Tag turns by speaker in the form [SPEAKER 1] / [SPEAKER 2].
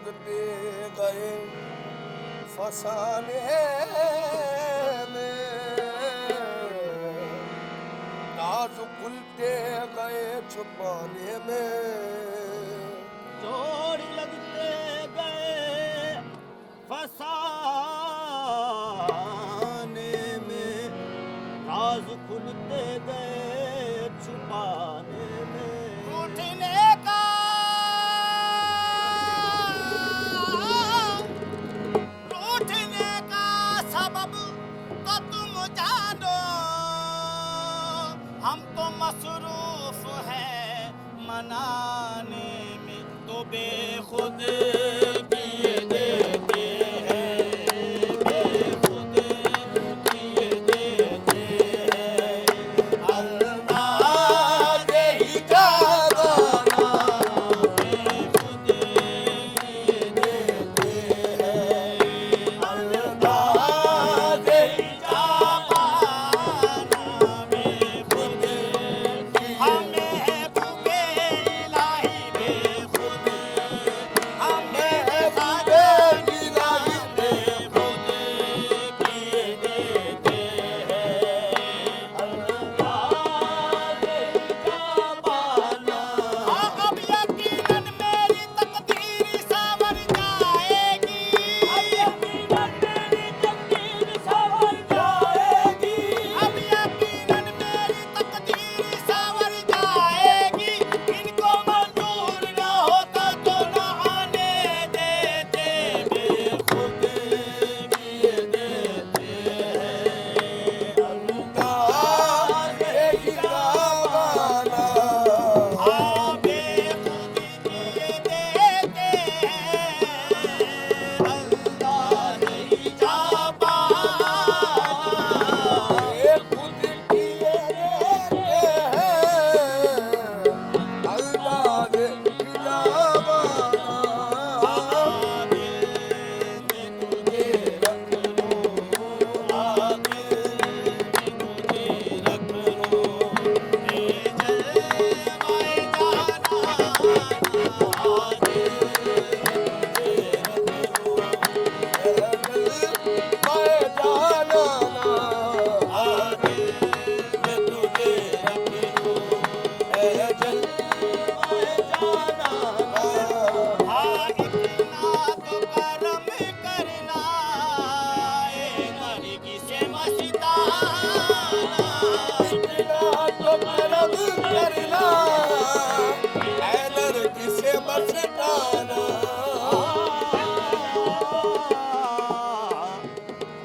[SPEAKER 1] लगते गए फसाने में, राज खुलते गए छुपाने में,
[SPEAKER 2] जोड़ लगते गए फसाने में, राज खुलते गए छुपाने में।
[SPEAKER 3] उठने का रूठने का सबब तो तुम जानो, हम तो मसरूफ हैं मनाने में, तो बेखुद किए देते हैं, बेखुद किए देते हैं। अंदाज़ ही का गाना बेखुद किए देते हैं, अंदाज़ ही का गाना बेखुद। हमें भूखे इलाही बेखुद, हमें खाजा इलाही बेखुद किए देते हैं, अंदाज़ ही का गाना। अब यकीनन मेरी तकदीर संवर जाएगी, अब यकीनन मेरी तकदीर संवर जाएगी, अब यकीनन मेरी तकदीर संवर जाएगी। इनको मंजूर न होता तो न आने देते, बेखुद किए देते हैं, अंदाज़ ही का गाना। हाँ, बेखुद किए देते हैं, अंदाज़ ही का गाना।
[SPEAKER 1] खुद किए देते हैं, अल्लाह ने खिलावाना।
[SPEAKER 3] हाँ, इतना तो करम करना ए नरगिस मस्ताना, इतना तो करम